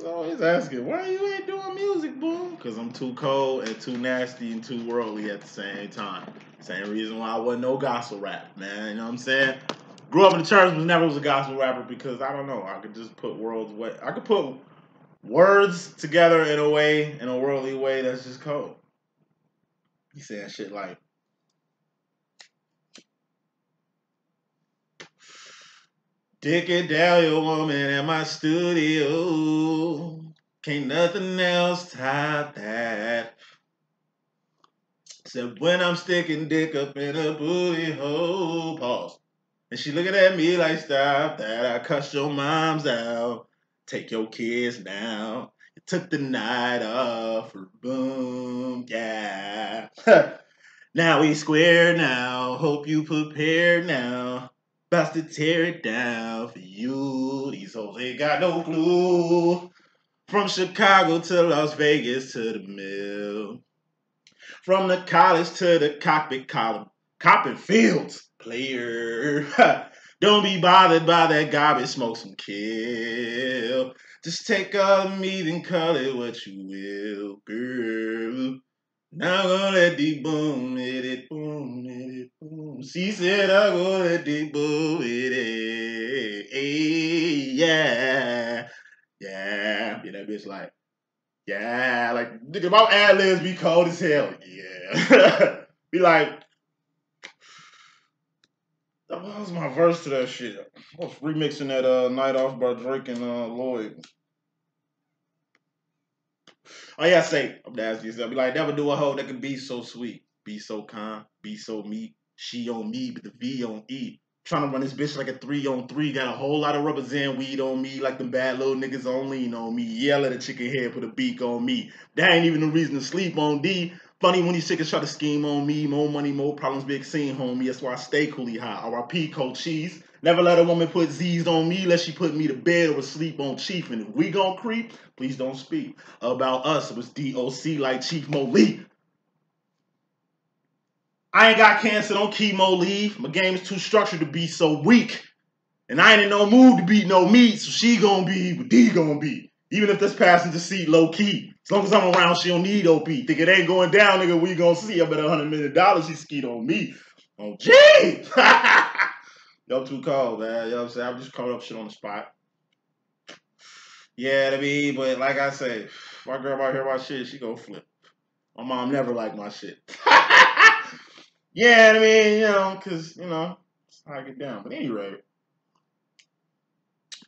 always asking, why you ain't doing music, Boom? Because I'm too cold and too nasty and too worldly at the same time. Same reason why I wasn't no gospel rap, man. You know what I'm saying? Grew up in the church, but never was a gospel rapper because I don't know. I could just put I could put words together in a way, in a worldly way that's just cold. You saying shit like, dick it down your woman in my studio. Can't nothing else top that. Except when I'm sticking dick up in a booty hole. Pause. And she looking at me like, stop that. I cussed your moms out. Take your kids now. You took the night off. Boom. Yeah. Now we square now. Hope you prepared now. About to tear it down for you. These hoes ain't got no clue. From Chicago to Las Vegas to the mill. From the college to the cockpit column. Copping fields, player. Don't be bothered by that garbage, smoke some kill. Just take all of me and call it what you will, girl. Now I'm gonna let D.Boom hit it, boom, hit it, boom. She said I'm gonna let D.Boom hit it. Hey, yeah. Yeah. Be that bitch like, yeah. Like, nigga, my ad-libs be cold as hell. Yeah. Be like, what was my verse to that shit? I was remixing that Night Off by Drake and Lloyd. Oh yeah, say, I'm gonna ask you yourself. Be like, never do a hoe that can be so sweet, be so kind, be so meek. She on me, but the V on E. Trying to run this bitch like a 3-on-3. Got a whole lot of rubber and weed on me, like them bad little niggas on lean on me. Yeah, let a chicken head put a beak on me. That ain't even the reason to sleep on D. Funny when these chickens try to scheme on me. More money, more problems, big scene, homie. That's why I stay coolie high. R.I.P. Cold Cheese. Never let a woman put Z's on me unless she put me to bed or sleep on Chief. And if we gon' creep, please don't speak about us. It was DOC like Chief Molee. I ain't got cancer, don't chemo leave. My game is too structured to be so weak. And I ain't in no mood to beat no meat, so she gonna be what D gonna be. Even if this passenger seat low key. As long as I'm around, she don't need OP. Think it ain't going down, nigga, we gonna see. I bet $100 million she skied on me. Oh, gee! Y'all too cold, man. You know what I'm saying? I'm just calling up shit on the spot. Yeah, I mean, but like I say, if my girl might hear my shit, she gonna flip. My mom never liked my shit. Yeah, I mean, you know, because, you know, that's how I get down. But anyway,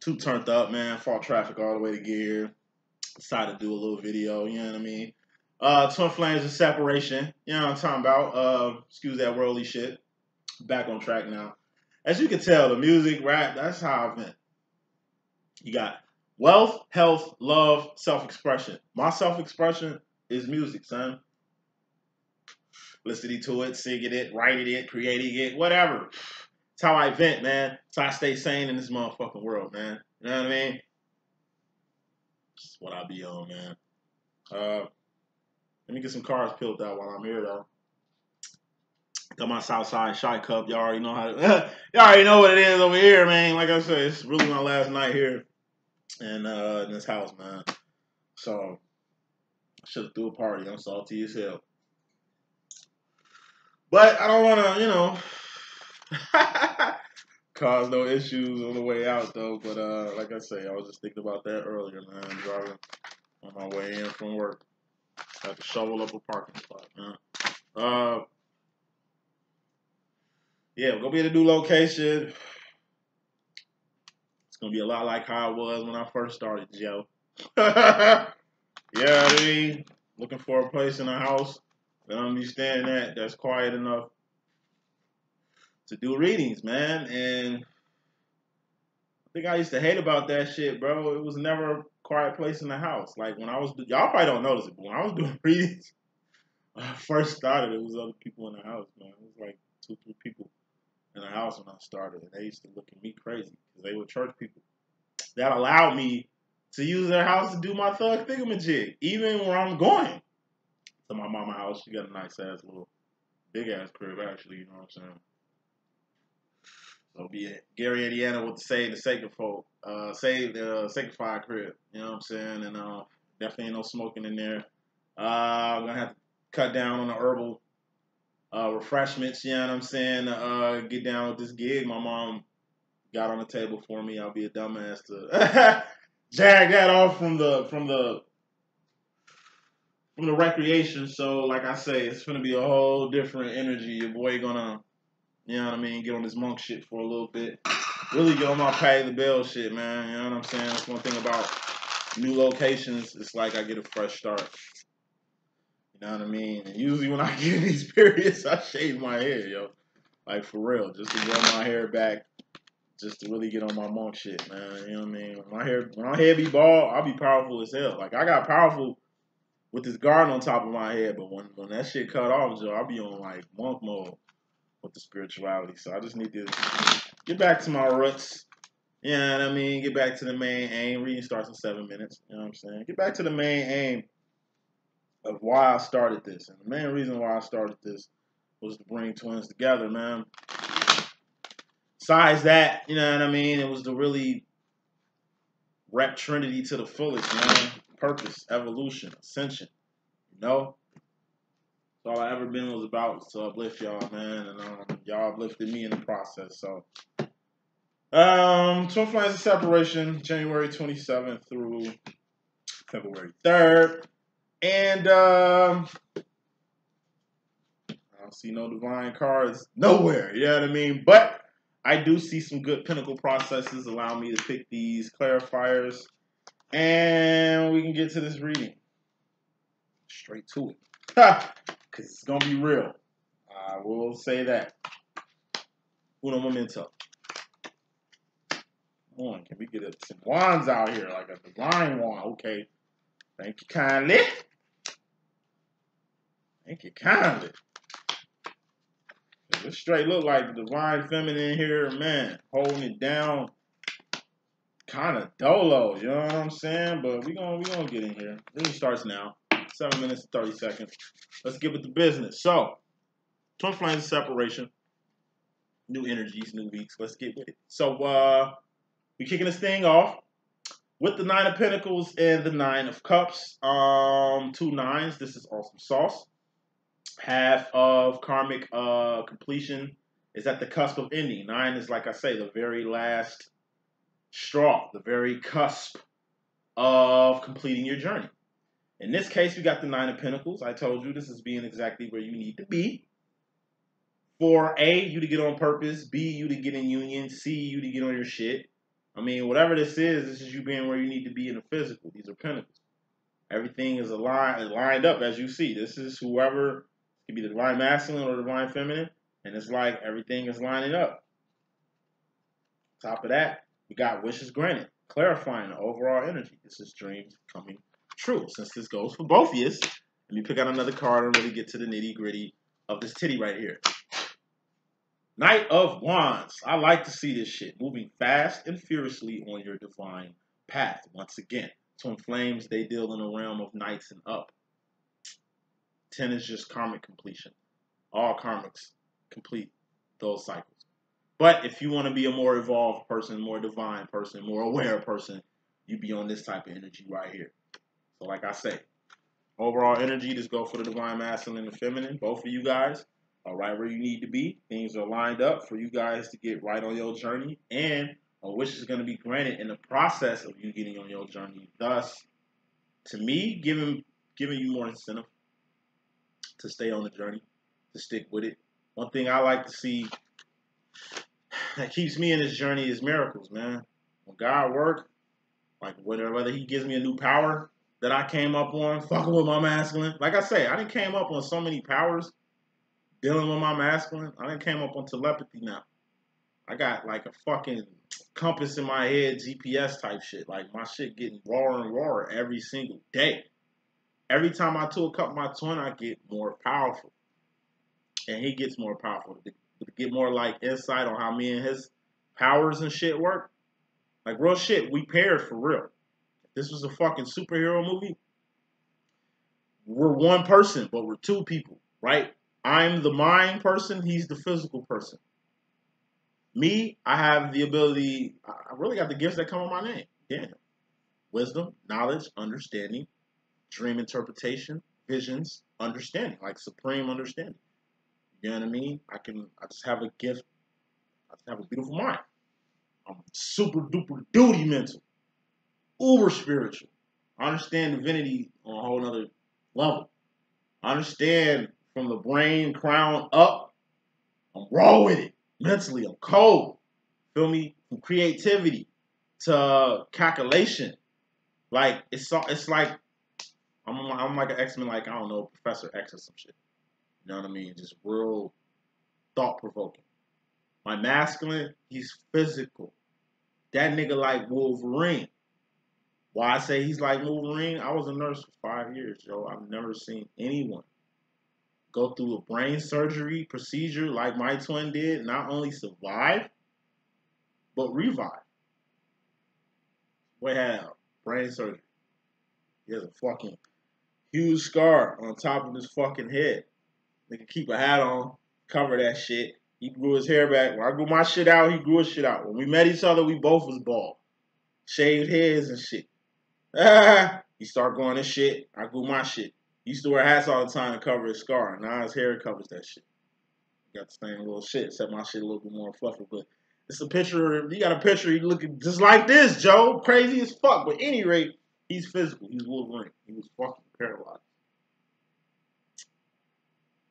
too turned up, man. Fought traffic all the way to get here. Decided to do a little video, you know what I mean? Twin flames of separation. You know what I'm talking about? Excuse that worldly shit. Back on track now. As you can tell, the music, rap, that's how I've been. You got wealth, health, love, self-expression. My self-expression is music, son. Listening to it, singing it, writing it, creating it, whatever. It's how I vent, man. It's how I stay sane in this motherfucking world, man. You know what I mean? That's what I be on, man. Let me get some cars peeled out while I'm here, though. Got my Southside Shy Cup. Y'all already know how to, y'all already know what it is over here, man. Like I said, it's really my last night here in this house, man. So, I should have threw a party. I'm salty as hell. But I don't want to, you know, cause no issues on the way out, though. But like I say, I was just thinking about that earlier, man. Driving on my way in from work. Had to shovel up a parking spot, man. Yeah, we're going to be at a new location. It's going to be a lot like how it was when I first started, Joe. Yeah, I mean, looking for a place in a house that I understand that's quiet enough to do readings, man. And I think I used to hate about that shit, bro. It was never a quiet place in the house. Like when I was, y'all probably don't notice it, but when I was doing readings, when I first started, it was other people in the house, man. It was like 2, 3 people in the house when I started, and they used to look at me crazy because they were church people. That allowed me to use their house to do my thug thingamajig, even where I'm going. To my mama's house, she got a nice ass little big ass crib, actually. You know what I'm saying? So be it. Gary, Indiana with the Save the Sacred Folk. Save the Sacred Fire crib. You know what I'm saying? And definitely ain't no smoking in there. I'm going to have to cut down on the herbal refreshments, you know what I'm saying? Get down with this gig my mom got on the table for me. I'll be a dumbass to jag that off from the recreation. So like I say, it's gonna be a whole different energy. Your boy gonna, you know what I mean, get on this monk shit for a little bit. Really get on my pay the bill shit, man. You know what I'm saying? That's one thing about new locations. It's like I get a fresh start. You know what I mean? And usually when I get these periods, I shave my hair, yo. Like for real, just to grow my hair back, just to really get on my monk shit, man. You know what I mean? When my hair be bald, I'll be powerful as hell. Like I got powerful with this guard on top of my head, but when that shit cut off, Joe, I'll be on like monk mode with the spirituality. So I just need to get back to my roots. You know what I mean? Get back to the main aim. Reading starts in 7 minutes. You know what I'm saying? Get back to the main aim of why I started this. And the main reason why I started this was to bring twins together, man. Besides that, you know what I mean? It was to really rep Trinity to the fullest, man. Purpose, evolution, ascension. You know? That's all I ever been was about was to uplift y'all, man. And y'all uplifted me in the process. So, Twin Flames of Separation, January 27th through Feb.3rd. And I don't see no divine cards nowhere, you know what I mean? But I do see some good pinnacle processes allow me to pick these clarifiers. And we can get to this reading. Straight to it. Because it's going to be real. I will say that. Uno momento. Come on, can we get some wands out here? Like a divine wand. Okay. Thank you kindly. Thank you kindly. It straight look like the divine feminine here, man, holding it down, kind of dolo, you know what I'm saying? But we gonna get in here. Really starts now, 7 minutes and 30 seconds. Let's get with the business. So, Twin Flames of Separation, new energies, new weeks. Let's get with it. So, we kicking this thing off with the 9 of Pentacles and the 9 of Cups. 2 nines. This is awesome sauce. Half of karmic completion is at the cusp of ending. 9 is, like I say, the very last straw, the very cusp of completing your journey. In this case, we got the 9 of Pentacles. I told you this is being exactly where you need to be. For A, you to get on purpose. B, you to get in union. C, you to get on your shit. I mean, whatever this is you being where you need to be in the physical. These are Pentacles. Everything is lined up, as you see. This is whoever. It could be the divine masculine or divine feminine. And it's like everything is lining up. Top of that, we got wishes granted. Clarifying the overall energy. This is dreams coming true. Since this goes for both of you, let me pick out another card and really get to the nitty gritty of this titty right here. Knight of Wands. I like to see this shit. Moving fast and furiously on your divine path. Once again, Twin Flames, they deal in the realm of knights and up. 10 is just karmic completion. All karmics complete those cycles. But if you want to be a more evolved person, more divine person, more aware person, you be on this type of energy right here. So like I say, overall energy, just go for the divine masculine and feminine. Both of you guys are right where you need to be. Things are lined up for you guys to get right on your journey. And a wish is going to be granted in the process of you getting on your journey. Thus, to me, giving you more incentive to stay on the journey, to stick with it. One thing I like to see that keeps me in this journey is miracles, man. When God works, like whether he gives me a new power that I came up on, fucking with my masculine. Like I say, I done came up on so many powers dealing with my masculine. I done came up on telepathy now. I got like a fucking compass in my head, GPS type shit. Like my shit getting rawer and rawer every single day. Every time I tool cup my twin, I get more powerful. And he gets more powerful. To get more like insight on how me and his powers and shit work. Like real shit, we paired for real. If this was a fucking superhero movie, we're one person, but we're two people, right? I'm the mind person, he's the physical person. Me, I have the ability, I really got the gifts that come with my name. Yeah. Wisdom, knowledge, understanding, dream interpretation, visions, understanding, like supreme understanding. You know what I mean? I just have a gift. I just have a beautiful mind. I'm super duper duty mental, uber spiritual. I understand divinity on a whole nother level. I understand from the brain crown up. I'm raw with it. Mentally, I'm cold. Feel me? From creativity to calculation. Like it's like I'm like an X-Men, like I don't know, Professor X or some shit. You know what I mean? Just real thought provoking. My masculine, he's physical. That nigga like Wolverine. Why I say he's like Wolverine? I was a nurse for 5 years, yo. I've never seen anyone go through a brain surgery procedure like my twin did, not only survive, but revive. Boy had brain surgery. He has a fucking huge scar on top of his fucking head. Nigga keep a hat on, cover that shit. He grew his hair back. When I grew my shit out, he grew his shit out. When we met each other, we both was bald. Shaved heads and shit. He started growing his shit. I grew my shit. He used to wear hats all the time to cover his scar. Now his hair covers that shit. Got the same little shit, except my shit a little bit more fluffy. But it's a picture. You got a picture. You looking just like this, Joe. Crazy as fuck. But at any rate, he's physical. He's Wolverine. He was fucking paralyzed.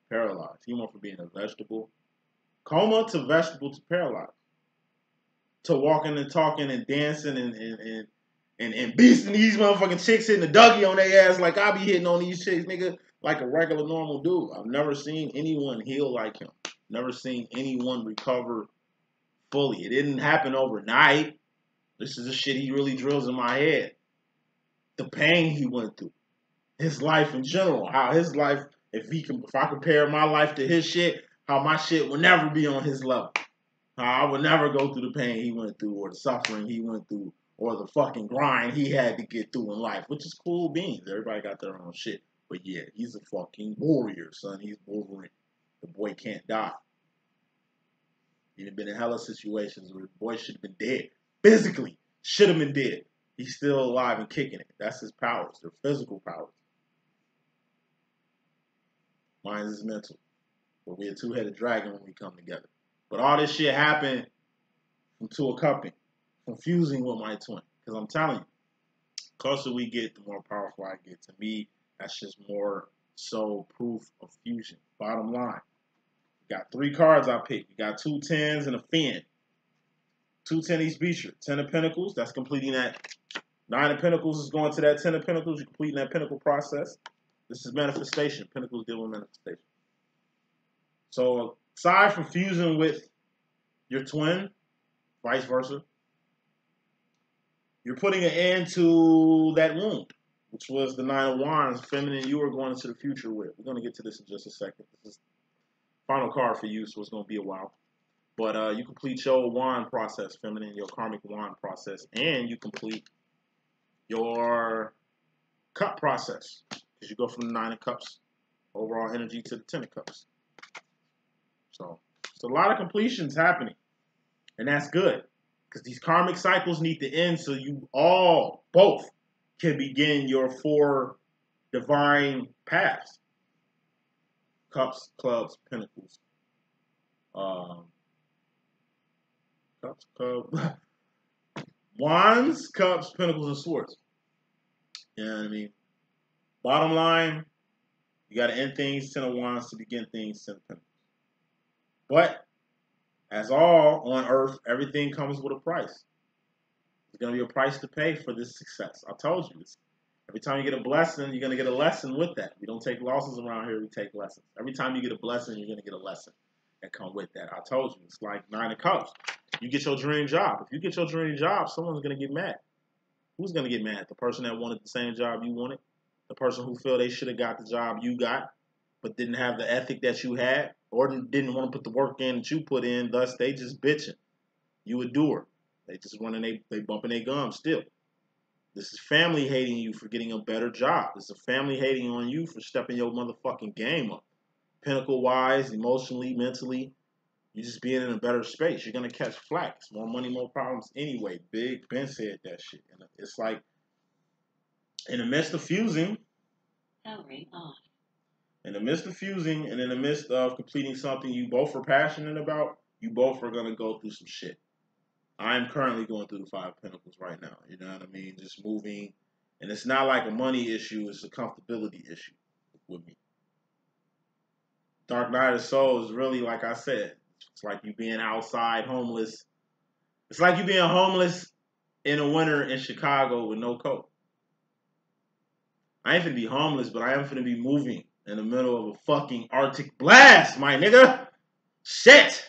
Paralyzed. He went from being a vegetable, coma to vegetable to paralyzed, to walking and talking and dancing and beasting these motherfucking chicks, hitting the Dougie on their ass like I be hitting on these chicks, nigga, like a regular normal dude. I've never seen anyone heal like him. Never seen anyone recover fully. It didn't happen overnight. This is the shit he really drills in my head. The pain he went through. His life in general. How his life, if I compare my life to his shit, how my shit would never be on his level. How I would never go through the pain he went through or the suffering he went through or the fucking grind he had to get through in life, which is cool beans. Everybody got their own shit. But yeah, he's a fucking warrior, son. He's Wolverine. The boy can't die. He'd been in hella situations where the boy should have been dead. Physically, should have been dead. He's still alive and kicking it. That's his powers. They're physical powers. Mine is mental. But we're a two-headed dragon when we come together. But all this shit happened from two cupping, confusing with my twin. Because I'm telling you, the closer we get, the more powerful I get. To me, that's just more so proof of fusion. Bottom line. Got 3 cards I picked. You got 2 10s and a fin. 2 10 each feature. 10 of Pentacles, that's completing that. 9 of Pentacles is going to that 10 of Pentacles. You're completing that Pentacle process. This is manifestation. Pentacles deal with manifestation. So aside from fusing with your twin, vice versa, you're putting an end to that wound, which was the 9 of Wands, feminine you are going into the future with. We're going to get to this in just a second. This is final card for you, so it's going to be a while. But you complete your wand process, feminine, your karmic wand process, and you complete your cup process. Because you go from the 9 of Cups, overall energy, to the 10 of Cups. So it's a lot of completions happening. And that's good. Because these karmic cycles need to end so you all, both, can begin your 4 divine paths. Cups, clubs, pentacles. Cups, clubs. Wands, cups, pentacles, and swords. You know what I mean? Bottom line, you got to end things, 10 of Wands, to begin things, 10 of Pentacles. But, as all on earth, everything comes with a price. There's going to be a price to pay for this success. I told you this. Every time you get a blessing, you're going to get a lesson with that. We don't take losses around here, we take lessons. Every time you get a blessing, you're going to get a lesson that come with that. I told you, it's like 9 of Cups. You get your dream job. If you get your dream job, someone's going to get mad. Who's going to get mad? The person that wanted the same job you wanted? The person who felt they should have got the job you got, but didn't have the ethic that you had, or didn't want to put the work in that you put in, thus they just bitching. You a doer. They just running, they bumping their gums still. This is family hating you for getting a better job. This is family hating on you for stepping your motherfucking game up. Pinnacle-wise, emotionally, mentally, You just being in a better space. You're gonna catch flack. It's more money, more problems anyway. Big Ben said that shit. And it's like in the midst of fusing. Powering on. In the midst of fusing and in the midst of completing something you both are passionate about, you both are gonna go through some shit. I'm currently going through the Five of Pentacles right now. You know what I mean? Just moving. And it's not like a money issue, it's a comfortability issue with me. Dark Night of Soul is really, like I said, it's like you being outside homeless. It's like you being homeless in the winter in Chicago with no coat. I ain't finna be homeless, but I am finna be moving in the middle of a fucking Arctic blast, my nigga. Shit.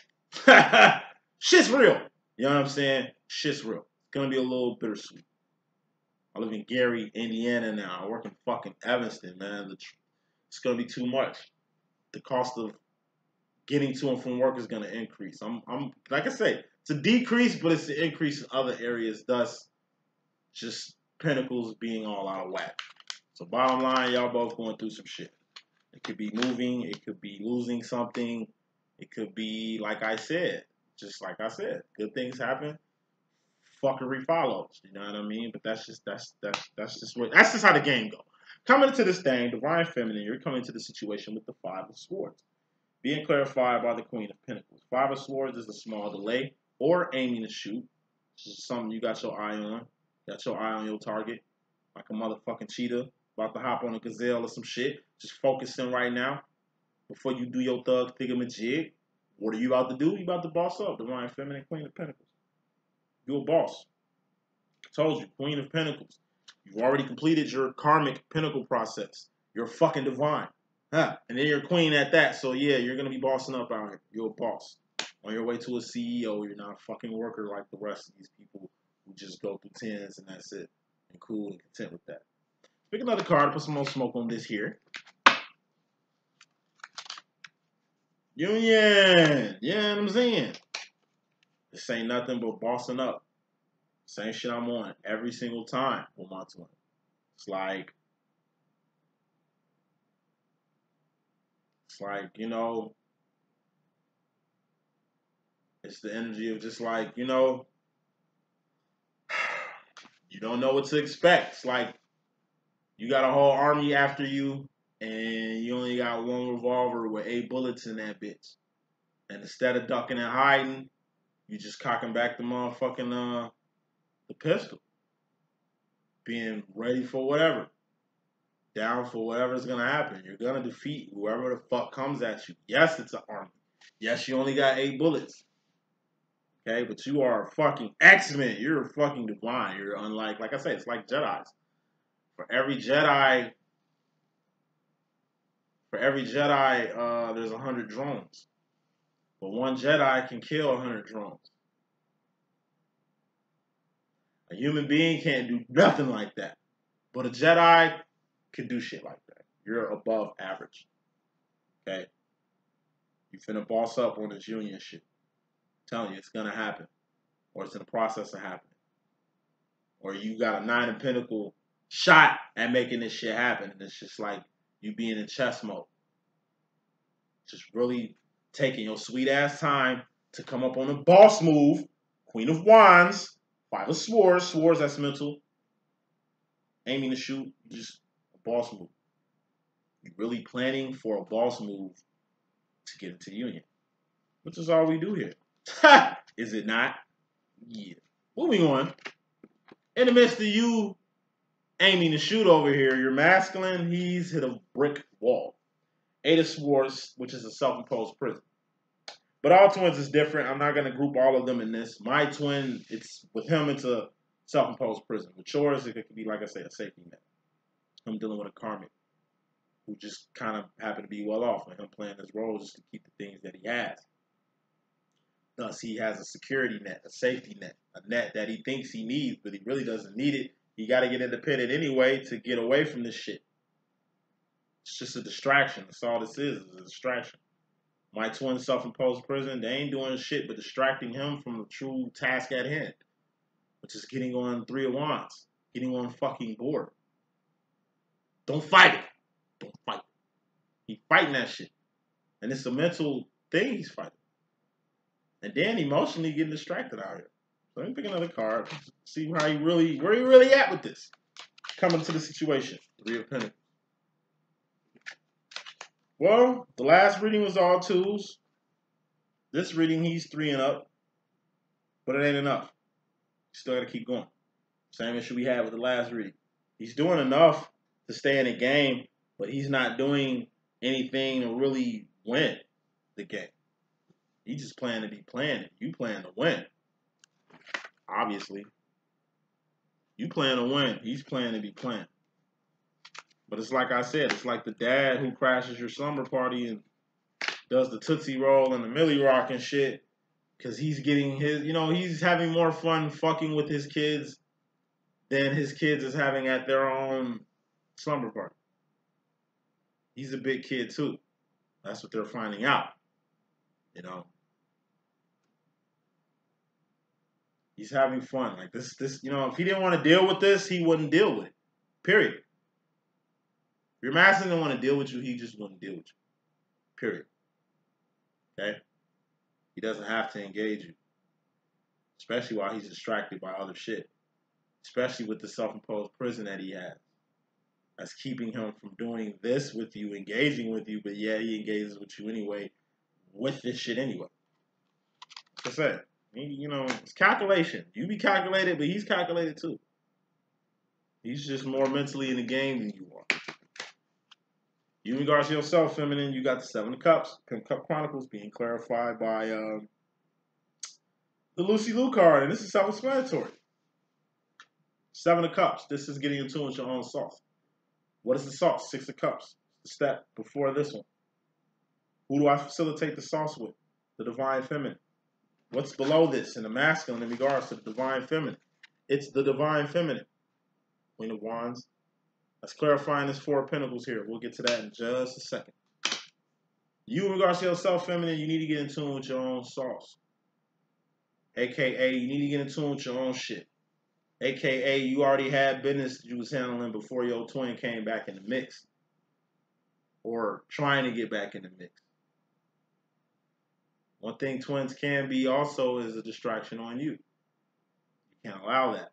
Shit's real. You know what I'm saying? Shit's real. It's gonna be a little bittersweet. I live in Gary, Indiana now. I work in fucking Evanston, man. It's gonna be too much. The cost of getting to and from work is gonna increase. I'm like I say, it's a decrease, but it's an increase in other areas. Thus, just Pentacles being all out of whack. So bottom line, y'all both going through some shit. It could be moving. It could be losing something. It could be, like I said, just like I said, good things happen. Fuckery follows. You know what I mean? But that's just how the game goes. Coming into this thing, Divine Feminine, you're coming into the situation with the Five of Swords. Being clarified by the Queen of Pentacles. Five of Swords is a small delay or aiming to shoot. This is something you got your eye on. Got your eye on your target. Like a motherfucking cheetah. About to hop on a gazelle or some shit. Just focusing right now. Before you do your thug thingamajig. What are you about to do? You about to boss up. Divine Feminine, Queen of Pentacles. You're a boss. I told you, Queen of Pentacles. You've already completed your karmic pinnacle process. You're fucking divine. Huh. And then you're queen at that. So yeah, you're going to be bossing up out here. You're a boss. On your way to a CEO, you're not a fucking worker like the rest of these people who just go through tens and that's it. And cool and content with that. Pick another card, put some more smoke on this here. Union. Yeah, you know what I'm saying? This ain't nothing but bossing up. Same shit I'm on every single time with my twin. It's like, you know, it's the energy of just like, you know, you don't know what to expect. It's like you got a whole army after you and you only got one revolver with 8 bullets in that bitch. And instead of ducking and hiding, you just cocking back the motherfucking, the pistol. Being ready for whatever. Down for whatever's gonna happen. You're gonna defeat whoever the fuck comes at you. Yes, it's an army. Yes, you only got 8 bullets. Okay, but you are a fucking X-Men. You're a fucking divine. You're unlike I said, it's like Jedis. For every Jedi, there's 100 drones. But one Jedi can kill 100 drones. A human being can't do nothing like that. But a Jedi can do shit like that. You're above average. Okay? You finna boss up on this union shit. I'm telling you, it's gonna happen. Or it's in the process of happening. Or you got a 9 of Pentacles shot at making this shit happen. And it's just like you being in chess mode. Just really taking your sweet ass time to come up on a boss move. Queen of Wands, Five of Swords. Swords, that's mental. Aiming to shoot, just a boss move. You're really planning for a boss move to get into union. Which is all we do here. Is it not? Yeah. Moving on. In the midst of you aiming to shoot over here, you're masculine, he's hit a brick wall. 8 of Swords, which is a self-imposed prison. But all twins is different. I'm not going to group all of them in this. My twin, with him, it's a self-imposed prison. With yours, it could be, like I say, a safety net. I'm dealing with a karmic who just kind of happened to be well off, and him playing his role just to keep the things that he has. Thus, he has a security net, a safety net, a net that he thinks he needs, but he really doesn't need it. He got to get independent anyway to get away from this shit. It's just a distraction. That's all this is a distraction. My twin self-imposed prison, they ain't doing shit but distracting him from the true task at hand, which is getting on 3 of Wands, getting on fucking board. Don't fight it. Don't fight it. He's fighting that shit. And it's a mental thing he's fighting. And then emotionally getting distracted out here. So let me pick another card. See how where he really at with this. Coming to the situation. Three of Pentacles. Well, the last reading was all twos. This reading, he's 3 and up. But it ain't enough. Still got to keep going. Same issue we had with the last reading. He's doing enough to stay in the game, but he's not doing anything to really win the game. He's just playing to be playing. You playing to win. Obviously. You playing to win. He's playing to be playing. But it's like I said, it's like the dad who crashes your slumber party and does the Tootsie Roll and the Millie Rock and shit. Because he's getting his, he's having more fun fucking with his kids than his kids is having at their own slumber party. He's a big kid too. That's what they're finding out. He's having fun. Like this, if he didn't want to deal with this, he wouldn't deal with it. Period. If your master didn't want to deal with you, he just wouldn't deal with you. Period. Okay? He doesn't have to engage you. Especially while he's distracted by other shit. Especially with the self-imposed prison that he has. That's keeping him from doing this with you, engaging with you, but yeah, he engages with you anyway, with this shit anyway. Like I said, it's calculation. You be calculated, but he's calculated too. He's just more mentally in the game than you are. You in regards to yourself, feminine, you got the 7 of Cups. Cup Chronicles being clarified by the Lucy Liu card, and this is self-explanatory. 7 of Cups. This is getting in tune with your own sauce. What is the sauce? 6 of Cups. The step before this one. Who do I facilitate the sauce with? The Divine Feminine. What's below this in the masculine in regards to the Divine Feminine? It's the Divine Feminine. Queen of Wands. Let's clarify this 4 of Pentacles here. We'll get to that in just a second. You, in regards to yourself, feminine, you need to get in tune with your own sauce. AKA, you need to get in tune with your own shit. AKA, you already had business that you was handling before your twin came back in the mix. Or trying to get back in the mix. One thing twins can be also is a distraction on you. You can't allow that.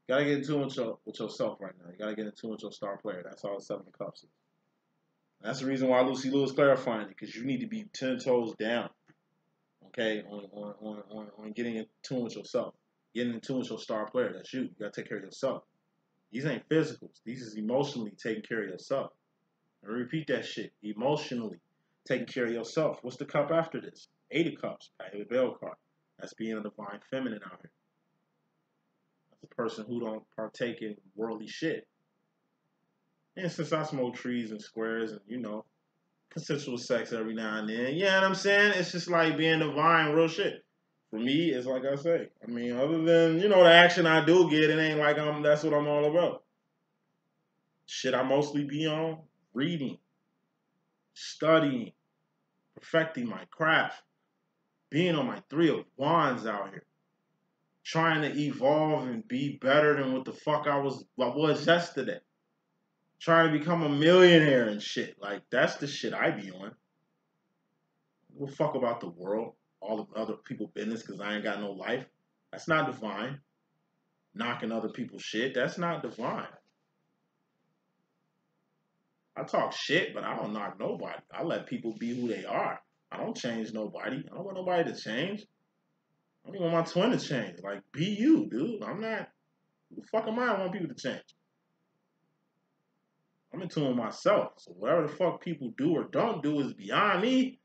You gotta get in tune with yourself right now. You gotta get in tune with your star player. That's all the 7 of Cups is. That's the reason why Lucy Liu is clarifying it, because you need to be 10 toes down. Okay, on getting in tune with yourself. Getting in tune with your star player. That's you. You gotta take care of yourself. These ain't physicals. These is emotionally taking care of yourself. And repeat that shit. Emotionally taking care of yourself. What's the cup after this? 8 of Cups. Patty the Bell card. That's being a divine feminine out here. That's a person who don't partake in worldly shit. And since I smoke trees and squares and, consensual sex every now and then, you know what I'm saying? It's just like being divine, real shit. For me, it's like I say. I mean, other than, the action I do get, it ain't like that's what I'm all about. Shit I mostly be on? Reading, studying, perfecting my craft, being on my 3 of Wands out here, trying to evolve and be better than what the fuck I was yesterday, trying to become a millionaire and shit. Like, that's the shit I be on. We'll fuck about the world, all the other people's business, because I ain't got no life. That's not divine. Knocking other people's shit, that's not divine. I talk shit, but I don't knock nobody. I let people be who they are. I don't change nobody. I don't want nobody to change. I don't even want my twin to change. Like, be you, dude. I'm not. Who the fuck am I want people to change? I'm in tune with myself. So whatever the fuck people do or don't do is beyond me.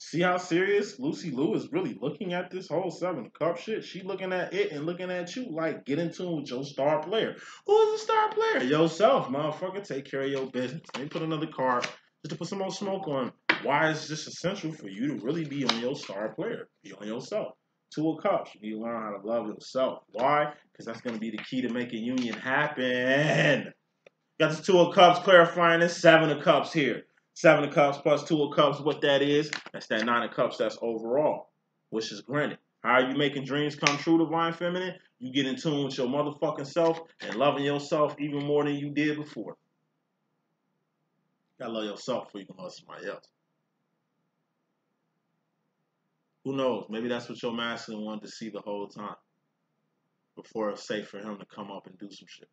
See how serious Lucy Liu is really looking at this whole 7 of Cups shit? She looking at it and looking at you like, get in tune with your star player. Who is the star player? Yourself, motherfucker. Take care of your business. Let me put another card just to put some more smoke on why it's just essential for you to really be on your star player. Be on yourself. 2 of Cups. You need to learn how to love yourself. Why? Because that's going to be the key to making union happen. Got this 2 of Cups clarifying this 7 of Cups here. 7 of Cups plus 2 of Cups, what that is, that's that 9 of Cups, that's overall. Wish is granted. How are you making dreams come true, Divine Feminine? You get in tune with your motherfucking self and loving yourself even more than you did before. You gotta love yourself before you can love somebody else. Who knows? Maybe that's what your masculine wanted to see the whole time before it's safe for him to come up and do some shit.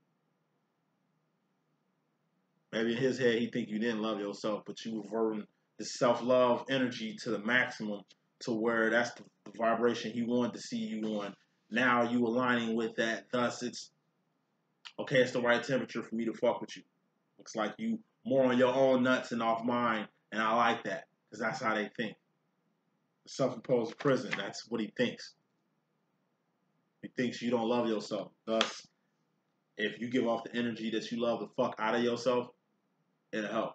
Maybe in his head he think you didn't love yourself, but you reverting the self-love energy to the maximum to where that's the vibration he wanted to see you on. Now you aligning with that. Thus it's okay, it's the right temperature for me to fuck with you. Looks like you more on your own nuts and off mine, and I like that because that's how they think. Self-imposed prison, that's what he thinks. He thinks you don't love yourself. Thus, if you give off the energy that you love the fuck out of yourself, it'll help.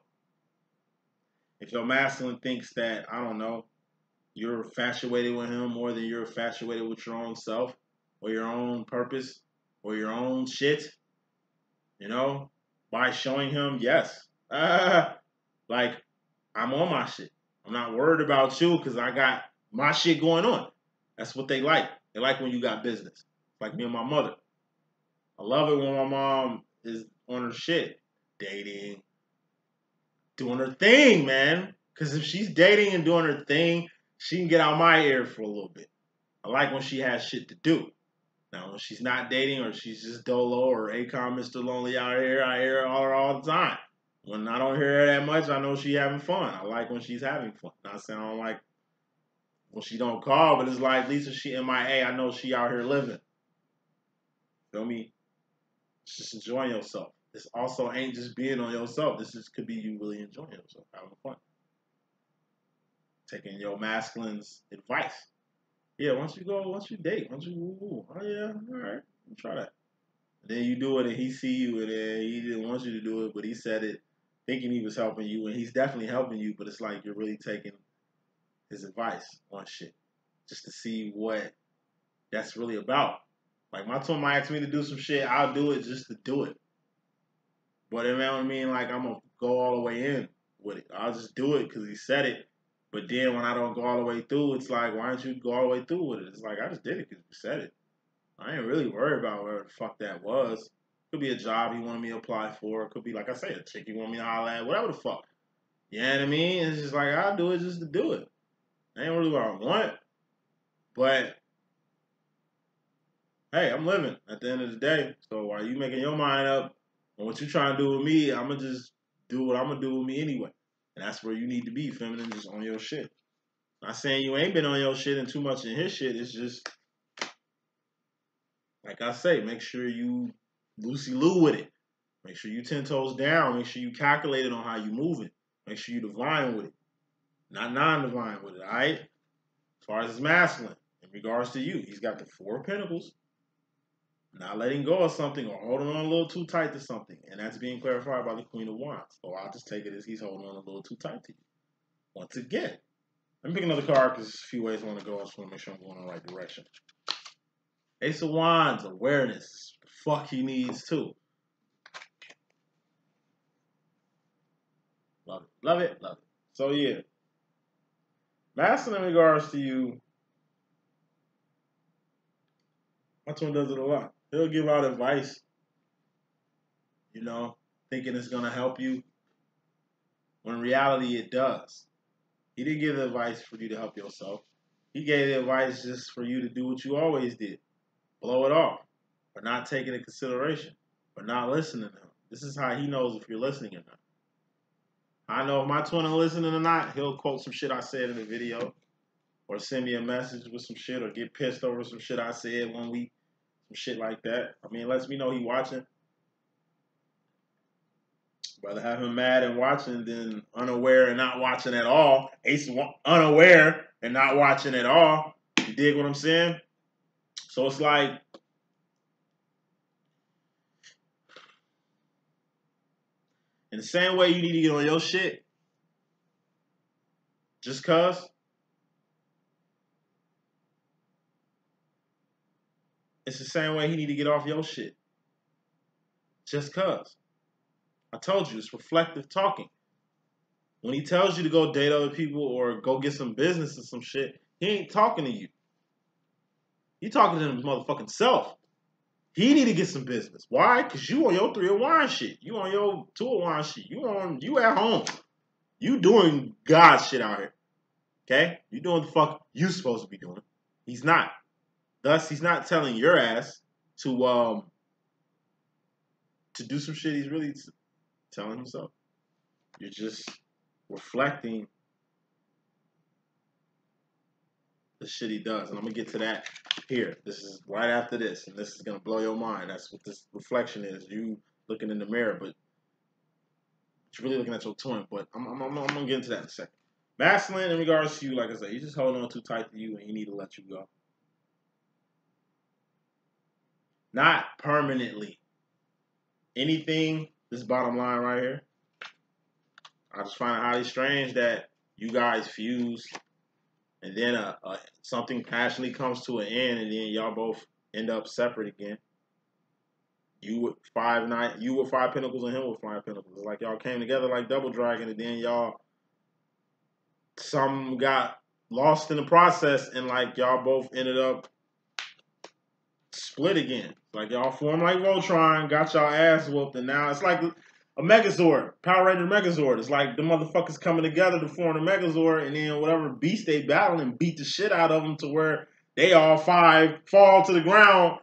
If your masculine thinks that, I don't know, you're infatuated with him more than you're infatuated with your own self or your own purpose or your own shit, you know, by showing him, yes, like, I'm on my shit. I'm not worried about you because I got my shit going on. That's what they like. They like when you got business. Like me and my mother. I love it when my mom is on her shit. Dating. Doing her thing, man. Because if she's dating and doing her thing, she can get out my ear for a little bit. I like when she has shit to do. Now, when she's not dating or she's just dolo or Akon Mr. Lonely out here, I hear her all the time. When I don't hear her that much, I know she's having fun. I like when she's having fun. Not saying I don't like when she don't call, but it's like, at least if she MIA, I know she out here living. Feel me? It's just enjoying yourself. This also ain't just being on yourself. This just could be you really enjoying yourself, having fun. Taking your masculine's advice. Yeah, once you date, oh yeah, all right, try that. And then you do it and he see you and then he didn't want you to do it, but he said it thinking he was helping you, and he's definitely helping you, but it's like you're really taking his advice on shit just to see what that's really about. Like my twin might ask me to do some shit, I'll do it just to do it. But it don't mean like I'm gonna go all the way in with it. I'll just do it because he said it. But then when I don't go all the way through, it's like, why don't you go all the way through with it? It's like, I just did it because you said it. I ain't really worried about where the fuck that was. Could be a job he wanted me to apply for. It could be, like I say, a chick he wanted me to holler at. Whatever the fuck. You know what I mean? It's just like, I'll do it just to do it. Ain't really what I want. But, hey, I'm living at the end of the day. So while you making your mind up on what you trying to do with me, I'm going to just do what I'm going to do with me anyway. And that's where you need to be, feminine, just on your shit. Not saying you ain't been on your shit and too much in his shit. It's just, like I say, make sure you loosey-loo with it. Make sure you 10 toes down. Make sure you calculate it on how you moving. Make sure you divine with it. Not non-divine with it, all right? As far as his masculine, in regards to you, he's got the 4 of Pentacles. Not letting go of something or holding on a little too tight to something. And that's being clarified by the Queen of Wands. So I'll just take it as he's holding on a little too tight to you. Once again, let me pick another card because there's a few ways I want to go. I just want to make sure I'm going in the right direction. Ace of Wands, awareness. The fuck he needs too. Love it. Love it. Love it. So yeah. Masculine in regards to you. My twin does it a lot. He'll give out advice. You know, thinking it's going to help you. When in reality it does. He didn't give the advice for you to help yourself. He gave the advice just for you to do what you always did. Blow it off. Or not take it into consideration. Or not listening to him. This is how he knows if you're listening or not. I know if my twin is listening or not, he'll quote some shit I said in the video. Or send me a message with some shit. Or get pissed over some shit I said one week. Some shit like that. I mean, it lets me know he watching. Rather have him mad and watching than unaware and not watching at all. Ace unaware and not watching at all. You dig what I'm saying? So it's like, in the same way you need to get on your shit, just cuz, it's the same way he need to get off your shit. Just cuz. I told you, it's reflective talking. When he tells you to go date other people or go get some business or some shit, he ain't talking to you. He talking to his motherfucking self. He need to get some business. Why? Because you on your 3 of wine shit. You on your 2 of wine shit. You at home. You doing God shit out here. Okay? You doing the fuck you supposed to be doing. He's not. Thus, he's not telling your ass to do some shit. He's really telling himself. You're just reflecting the shit he does. And I'm going to get to that here. This is right after this. And this is going to blow your mind. That's what this reflection is. You looking in the mirror, but you're really looking at your twin. But I'm going to get into that in a second. Masculine, in regards to you, like I said, he's just holding on too tight to you and he need to let you go. Not permanently. Anything, this bottom line right here, I just find it highly strange that you guys fuse and then something passionately comes to an end and then y'all both end up separate again. You with 5 pentacles and him with 5 pentacles. It's like y'all came together like double dragon and then y'all some got lost in the process and like y'all both ended up split again. Like y'all formed like Voltron, got y'all ass whooped, and now it's like a Megazord, Power Ranger Megazord. It's like the motherfuckers coming together to form a Megazord, and then whatever beast they battling beat the shit out of them to where they all 5 fall to the ground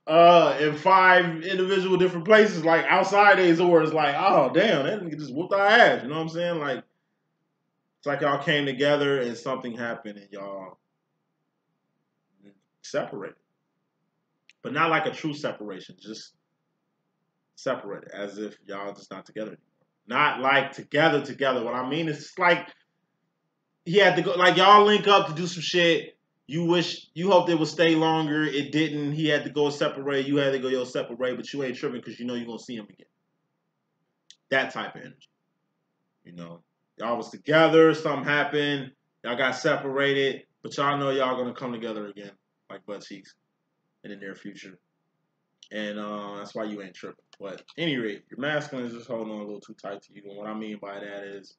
in 5 individual different places. Like outside they Zord, it's like, oh damn, that nigga just whooped our ass. You know what I'm saying? Like it's like y'all came together and something happened and y'all separated. But not like a true separation, just separated, as if y'all just not together anymore. Not like together. What I mean is like he had to go, like y'all link up to do some shit. You hoped it would stay longer. It didn't. He had to go separate. You had to go your separate way, but you ain't tripping because you know you're gonna see him again. That type of energy. You know, y'all was together. Something happened. Y'all got separated, but y'all know y'all gonna come together again, like butt cheeks, in the near future. And that's why you ain't tripping. But at any rate, your masculine is just holding on a little too tight to you. And what I mean by that is,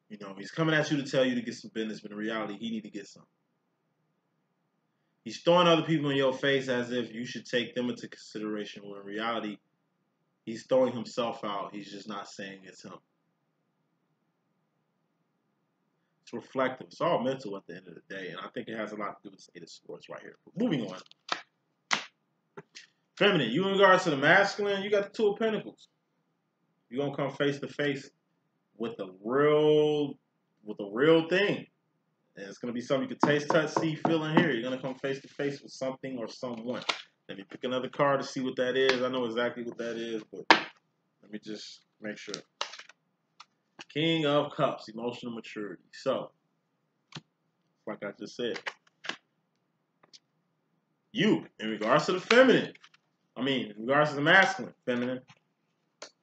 you know, he's coming at you to tell you to get some business, but in reality, he need to get some. He's throwing other people in your face as if you should take them into consideration, when in reality, he's throwing himself out. He's just not saying it's him. It's reflective. It's all mental at the end of the day. And I think it has a lot to do with the 8 of Swords right here. But moving on. Feminine, you in regards to the masculine, you got the 2 of Pentacles. You're going to come face to face with a real thing. And it's going to be something you can taste, touch, see, feel, and hear. You're going to come face to face with something or someone. Let me pick another card to see what that is. I know exactly what that is, but let me just make sure. King of Cups, emotional maturity. So, like I just said, you, in regards to the feminine, in regards to the masculine, feminine,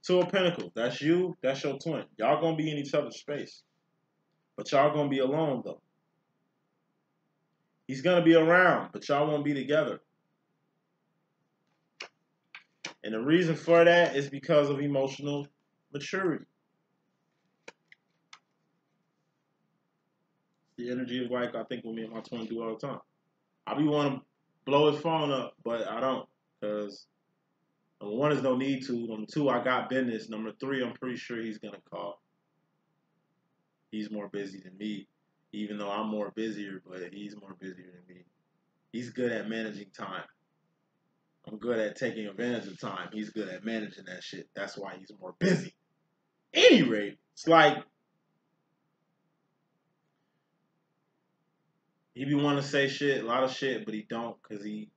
2 of Pentacles, that's you, that's your twin. Y'all gonna be in each other's space. But y'all gonna be alone, though. He's gonna be around, but y'all won't be together. And the reason for that is because of emotional maturity. The energy of like I think what me and my twin do all the time. I be wanting to blow his phone up, but I don't. Because number 1 is no need to. Number 2, I got business. Number 3, I'm pretty sure he's gonna call. He's more busy than me, even though I'm more busier, but he's more busier than me. He's good at managing time. I'm good at taking advantage of time. He's good at managing that shit. That's why he's more busy. Any rate, it's like he be wanting to say shit, a lot of shit, but he don't because he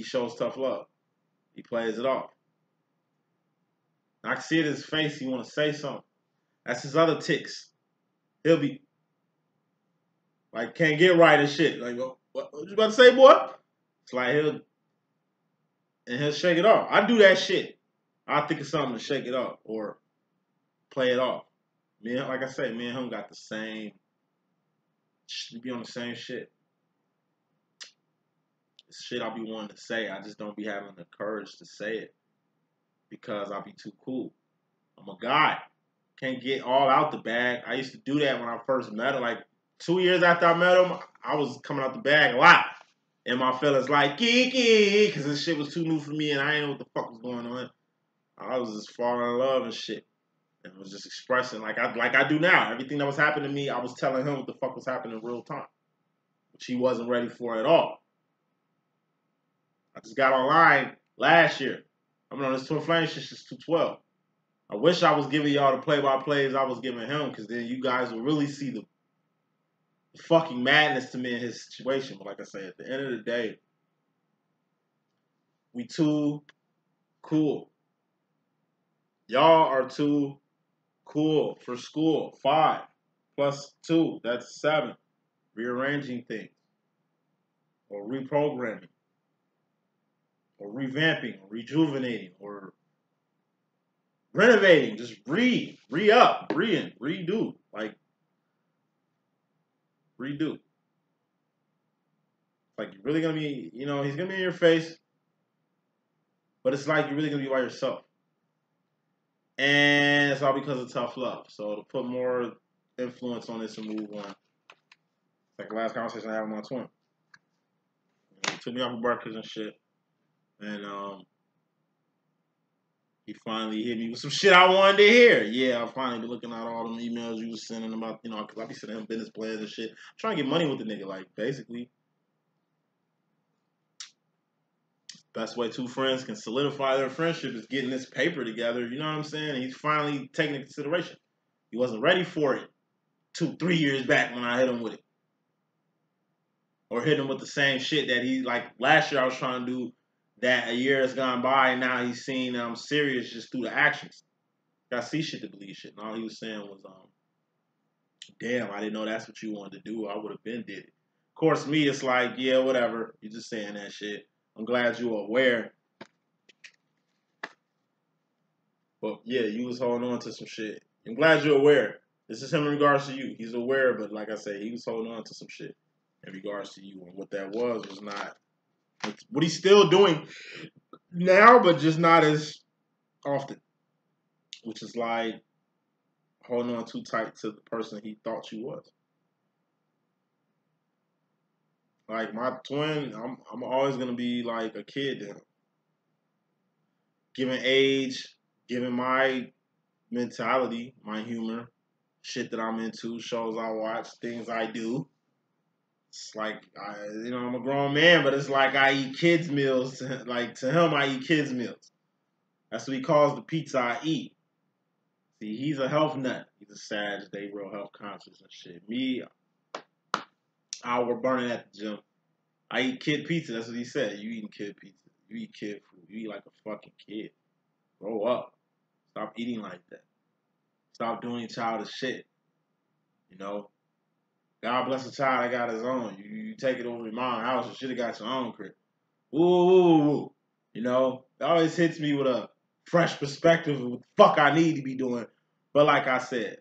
shows tough love. He plays it off. I can see it in his face. He want to say something. That's his other ticks. He'll be like, can't get right and shit. Like, what you about to say, boy? It's like he'll shake it off. I do that shit. I think of something to shake it off or play it off. Like I say, me and him got the same. We be on the same shit. It's shit I be wanting to say. I just don't be having the courage to say it because I be too cool. I'm a guy. Can't get all out the bag. I used to do that when I first met her, like 2 years after I met him, I was coming out the bag a lot. And my feelings like, geeky, because this shit was too new for me and I didn't know what the fuck was going on. I was just falling in love and shit. And was just expressing like I do now. Everything that was happening to me, I was telling him what the fuck was happening in real time. Which he wasn't ready for at all. I just got online last year. I've been on this Twin Flame shit since 2012. I wish I was giving y'all the play-by-plays I was giving him, because then you guys would really see the fucking madness to me in his situation. But like I say, at the end of the day, we too cool. Y'all are too cool for school. 5 plus 2, that's 7. Rearranging things. Or reprogramming. Or revamping. Or rejuvenating. Or renovating. Just re-up, redo. Like, redo. Like, you're really gonna be, you know, he's gonna be in your face, but it's like you're really gonna be by yourself. And it's all because of tough love. So to put more influence on this and move on. It's like the last conversation I had with my twin. He took me out for breakfast and shit. And he finally hit me with some shit I wanted to hear. Yeah, I finally been looking at all them emails you was sending about, you know, because I be sending him business plans and shit. I'm trying to get money with the nigga, like, basically. Best way 2 friends can solidify their friendship is getting this paper together. You know what I'm saying? And he's finally taking into consideration. He wasn't ready for it 2-3 years back when I hit him with it. Or hit him with the same shit that he, like, last year I was trying to do that a year has gone by and now he's seeing I'm serious just through the actions. I see shit to believe shit. And all he was saying was, damn, I didn't know that's what you wanted to do. I would have been did it. Of course, me, it's like, yeah, whatever. You're just saying that shit. I'm glad you were aware. But yeah, you was holding on to some shit. I'm glad you're aware. This is him in regards to you. He's aware, but like I said, he was holding on to some shit in regards to you. And what that was not what he's still doing now, but just not as often. Which is like holding on too tight to the person he thought you was. Like my twin, I'm always gonna be like a kid to him. Given age, given my mentality, my humor, shit that I'm into, shows I watch, things I do. It's like I'm a grown man, but it's like I eat kids' meals. Like to him, I eat kids' meals. That's what he calls the pizza I eat. See, he's a health nut. He's a Sag, they real health conscious and shit. Me, we're burning at the gym. I eat kid pizza. That's what he said. You eating kid pizza. You eat kid food. You eat like a fucking kid. Grow up. Stop eating like that. Stop doing childish shit. You know? God bless the child that got his own. You take it over your mom's house. You should have got your own crib. Ooh. You know? It always hits me with a fresh perspective of what the fuck I need to be doing. But like I said,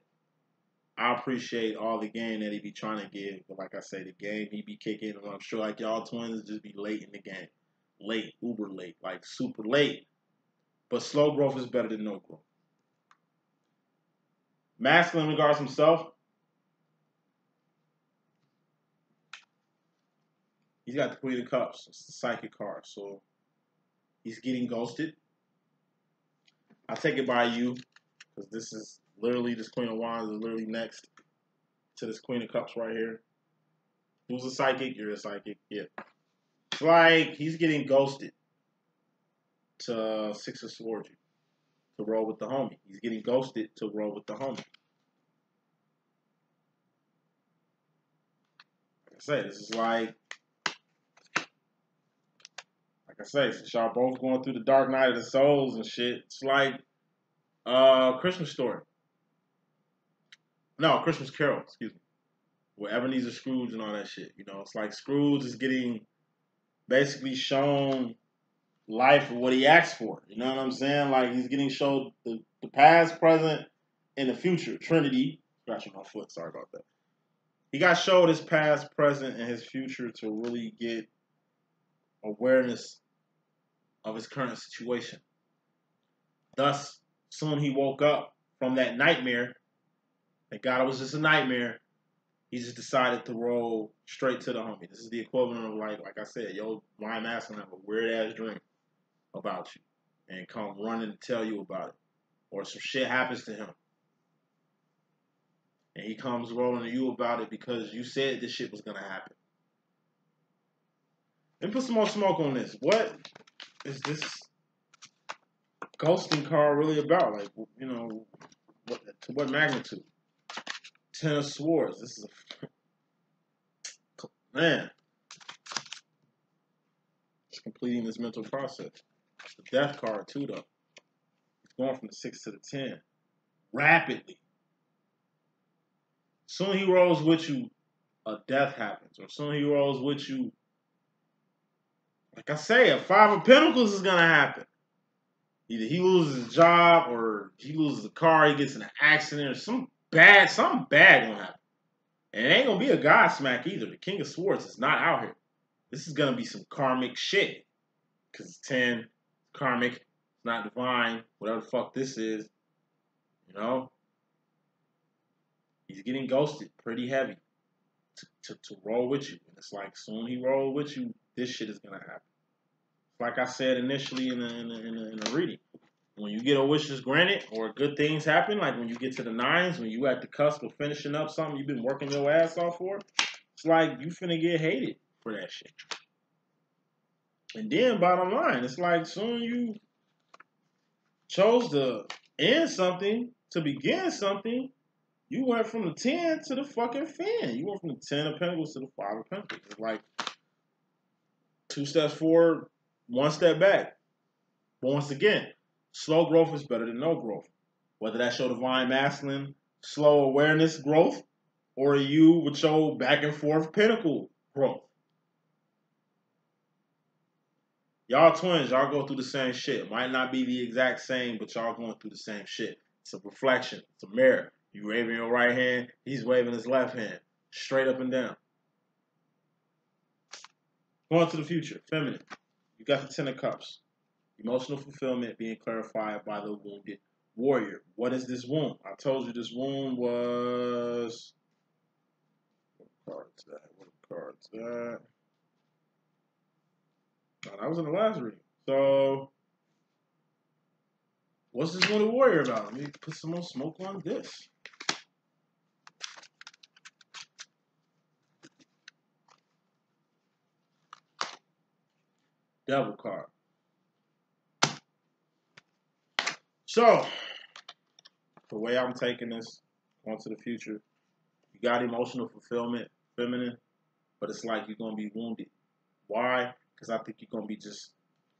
I appreciate all the game that he be trying to give. But like I say, the game he be kicking, and I'm sure like y'all twins just be late in the game. Late, uber late, like super late. But slow growth is better than no growth. Masculine regards himself. He's got the Queen of Cups. It's the psychic card. So he's getting ghosted. I'll take it by you. Because this is literally, this Queen of Wands is literally next to this Queen of Cups right here. Who's a psychic? You're a psychic. Yeah. It's like he's getting ghosted to 6 of Swords to roll with the homie. He's getting ghosted to roll with the homie. Like I say, this is like I say, since y'all both going through the dark night of the souls and shit, it's like Christmas Story. No, Christmas Carol, excuse me. With Ebenezer Scrooge and all that shit. You know, it's like Scrooge is getting basically shown life for what he asked for. You know what I'm saying? Like he's getting shown the past, present, and the future. Trinity. Scratching my foot, sorry about that. He got showed his past, present, and his future to really get awareness of his current situation. Thus, soon he woke up from that nightmare. Thank God it was just a nightmare. He just decided to roll straight to the homie. This is the equivalent of like I said, yo, Ryan Masson have a weird ass dream about you and come running to tell you about it. Or some shit happens to him. And he comes rolling to you about it because you said this shit was gonna happen. Let me put some more smoke on this. What is this ghosting card really about? Like, you know, to what magnitude? Ten of Swords. This is a man. It's completing this mental process. It's the Death card too, though. It's going from the 6 to the 10 rapidly. Soon he rolls with you, a death happens, or soon he rolls with you. Like I say, a 5 of Pentacles is gonna happen. Either he loses his job, or he loses a car, he gets in an accident, or something bad gonna happen. And it ain't gonna be a God smack either. The King of Swords is not out here. This is gonna be some karmic shit. Because it's 10, karmic, it's not divine, whatever the fuck this is. You know? He's getting ghosted pretty heavy to roll with you. And it's like, soon he roll with you, this shit is gonna happen. Like I said initially in the reading. When you get a wishes granted or good things happen, like when you get to the 9s, when you at the cusp of finishing up something you've been working your ass off for, it's like you finna get hated for that shit. And then bottom line, it's like soon you chose to end something, to begin something, you went from the 10 to the fucking fan. You went from the 10 of Pentacles to the 5 of Pentacles. It's like 2 steps forward, 1 step back. But once again, slow growth is better than no growth. Whether that's your divine masculine, slow awareness growth, or you with your back and forth pentacle growth. Y'all twins, y'all go through the same shit. Might not be the exact same, but y'all going through the same shit. It's a reflection. It's a mirror. You waving your right hand, he's waving his left hand. Straight up and down. Going to the future, feminine. You got the 10 of Cups. Emotional fulfillment being clarified by the wounded warrior. What is this wound? I told you this wound was... What card's that? What card's that? Oh, that was in the last reading. So, what's this wounded warrior about? Let me put some more smoke on this. Devil card. So, the way I'm taking this on to the future, you got emotional fulfillment, feminine, but it's like you're going to be wounded. Why? Because I think you're going to be just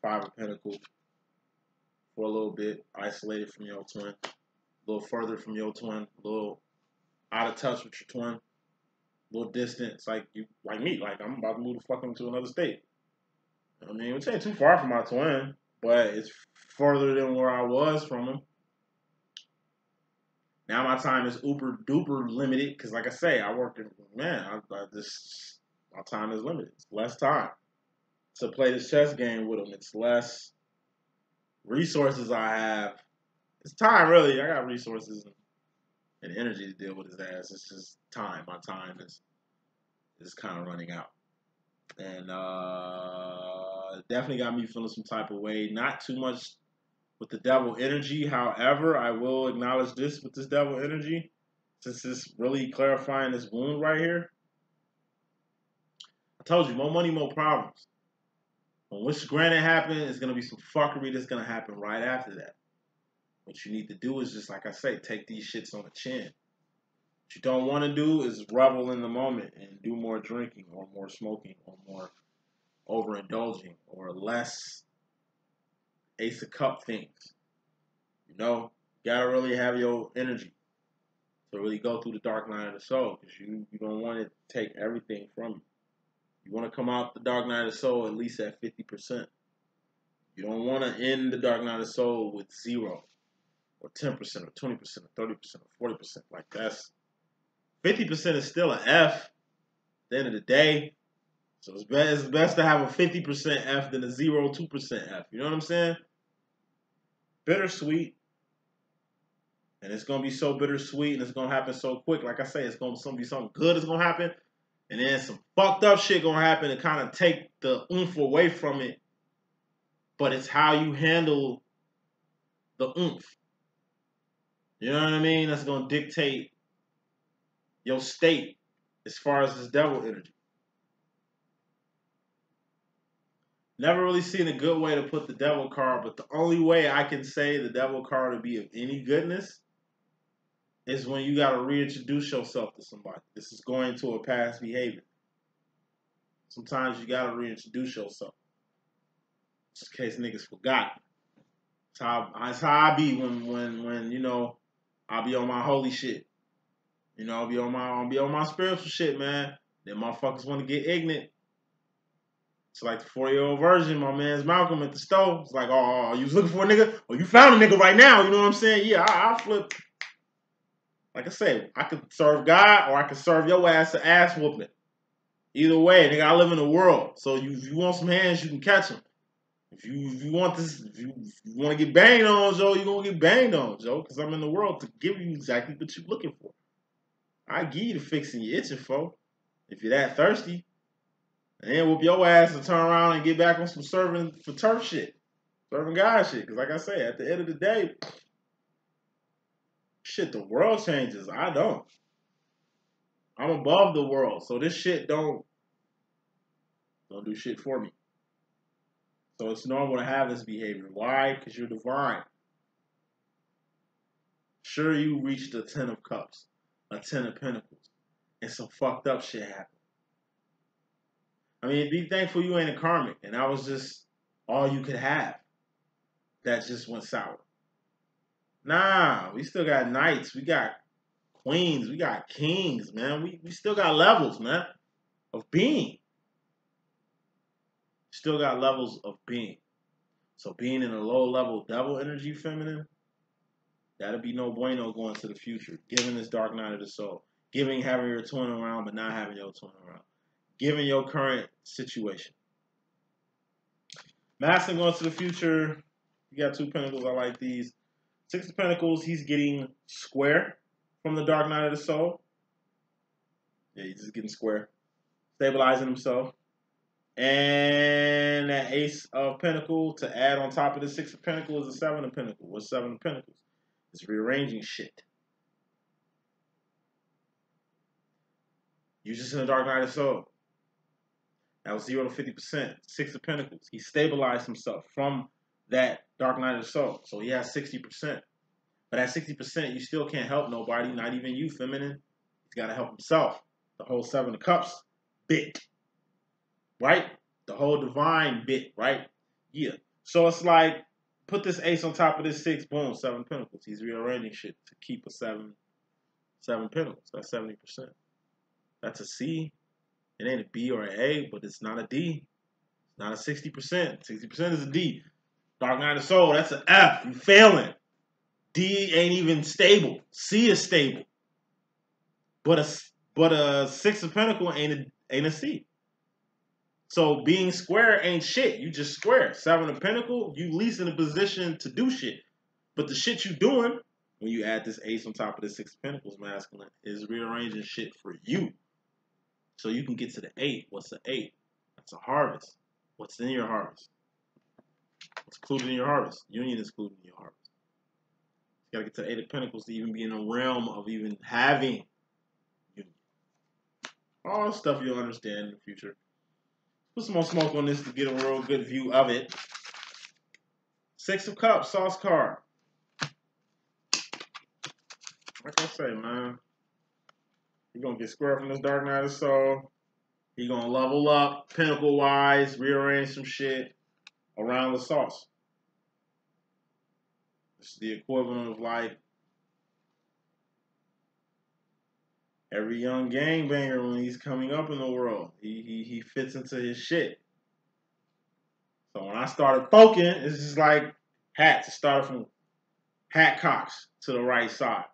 5 of Pentacles for a little bit, isolated from your twin, a little further from your twin, a little out of touch with your twin, a little distant. It's like you, like me, like I'm about to move the fuck into another state. I mean, it ain't too far from my twin, but it's further than where I was from him. Now my time is uber duper limited because, like I say, I work in, man, my time is limited. It's less time to play this chess game with him. It's less resources I have. It's time, really. I got resources and energy to deal with his ass. It's just time. My time is kind of running out. And definitely got me feeling some type of way. Not too much with the devil energy. However, I will acknowledge this with this devil energy, since it's really clarifying this wound right here. I told you, more money, more problems. When wish granted happen, it's going to be some fuckery that's going to happen right after that. What you need to do is just, like I say, take these shits on the chin. What you don't want to do is revel in the moment and do more drinking or more smoking or more overindulging or less Ace of Cup things. You know, you gotta really have your energy to really go through the dark night of the soul, because you don't want it to take everything from you. You want to come out the dark night of the soul at least at 50%. You don't want to end the dark night of the soul with 0 or 10% or 20% or 30% or 40%. Like, that's 50% is still an F at the end of the day. So it's best to have a 50% F than a 0-2% F. You know what I'm saying? Bittersweet. And it's gonna be so bittersweet, and it's gonna happen so quick. Like I say, it's gonna be something good that's gonna happen, and then some fucked up shit gonna happen to kind of take the oomph away from it. But it's how you handle the oomph. You know what I mean? That's gonna dictate your state as far as this devil energy. Never really seen a good way to put the devil card, but the only way I can say the devil card to be of any goodness is when you got to reintroduce yourself to somebody. This is going to a past behavior. Sometimes you got to reintroduce yourself. Just in case niggas forgot. That's how I be when you know, I be on my holy shit. You know, I'll be on my spiritual shit, man. Then motherfuckers want to get ignorant. It's like the 4-year-old version, my man's Malcolm at the store. It's like, oh, you was looking for a nigga? Well, you found a nigga right now. You know what I'm saying? Yeah, I'll flip. Like I said, I could serve God or I could serve your ass an ass whooping. Either way, nigga, I live in the world. So if you want some hands, you can catch them. If you want this, if you want to get banged on, Joe, you're going to get banged on, Joe, because I'm in the world to give you exactly what you're looking for. I give you the fixing you itching for. If you're that thirsty, and then whoop your ass and turn around and get back on some serving for turf shit. Serving God shit. Because like I say, at the end of the day, shit, the world changes. I don't. I'm above the world. So this shit don't do shit for me. So it's normal to have this behavior. Why? Because you're divine. Sure, you reached a 10 of cups, a 10 of pentacles, and some fucked up shit happened. I mean, be thankful you ain't a karmic, and that was just all you could have. That just went sour. Nah, we still got knights, we got queens, we got kings, man. We still got levels, man, of being. Still got levels of being. So being in a low level devil energy feminine, that'll be no bueno going to the future. Giving this dark night of the soul. Giving having your twin around but not having your twin around. Giving your current situation. Master going to the future. You got 2 pentacles. I like these. 6 of Pentacles, he's getting square from the dark night of the soul. Yeah, he's just getting square. Stabilizing himself. And that Ace of Pentacles to add on top of the 6 of Pentacles is the 7 of Pentacles. What's 7 of Pentacles? It's rearranging shit. You're just in the dark night of the soul. That was 0 to 50%. 6 of Pentacles. He stabilized himself from that dark night of the soul. So he has 60%. But at 60%, you still can't help nobody, not even you, feminine. He's got to help himself. The whole 7 of Cups bit. Right? The whole divine bit, right? Yeah. So it's like, put this Ace on top of this 6, boom, 7 Pentacles. He's rearranging shit to keep a 7 Pentacles. That's 70%. That's a C. It ain't a B or an A, but it's not a D. It's not a 60%. 60% is a D. Dark Night of Soul, that's an F. You failing. D ain't even stable. C is stable. But a 6 of Pentacles ain't a C. So being square ain't shit. You just square. 7 of Pentacles, you least in a position to do shit. But the shit you doing, when you add this Ace on top of the 6 of Pentacles masculine, is rearranging shit for you. So you can get to the 8. What's the 8? That's a harvest. What's in your harvest? What's included in your harvest? Union is included in your harvest. You gotta get to the 8 of Pentacles to even be in the realm of even having union. All stuff you'll understand in the future. Put some more smoke on this to get a real good view of it. 6 of Cups, sauce card. Like I say, man, you're gonna get square from this dark night of soul. You're gonna level up, pinnacle wise, rearrange some shit around the sauce. It's the equivalent of like every young gangbanger when he's coming up in the world. He fits into his shit. So when I started poking, it's just like hats. It started from hat cocks to the right side.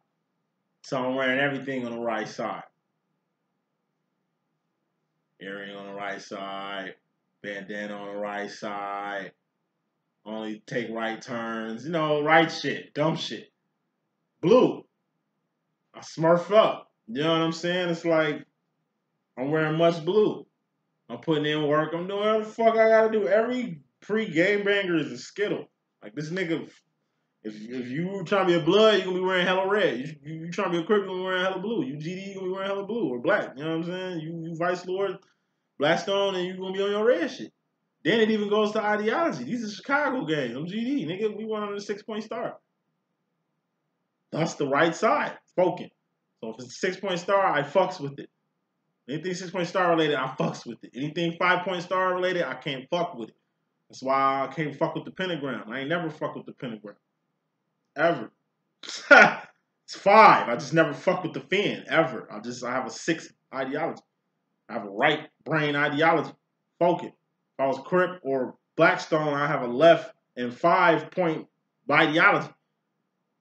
So I'm wearing everything on the right side. Earring on the right side, bandana on the right side, only take right turns, you know, right shit, dumb shit. blue. I smurf up. You know what I'm saying? It's like I'm wearing much blue. I'm putting in work. I'm doing whatever the fuck I gotta do. Every pre-game banger is a skittle. Like this nigga, if you trying to be a blood, you gonna be wearing hella red. You trying to be a crip, you gonna be wearing hella blue. You GD, you gonna be wearing hella blue or black. You know what I'm saying? You Vice Lord, Blackstone, and you gonna be on your red shit. Then it even goes to ideology. These are Chicago games. I'm GD, nigga. We won on a 6-point star. That's the right side. Spoken. So if it's a 6-point star, I fucks with it. Anything 6-point star related, I fucks with it. Anything 5-point star related, I can't fuck with it. That's why I can't fuck with the pentagram. I ain't never fuck with the pentagram. Ever. It's 5. I just never fuck with the fin. Ever. I have a 6 ideology. I have a right brain ideology. Focus. If I was Crip or Blackstone, I have a left and 5-point ideology.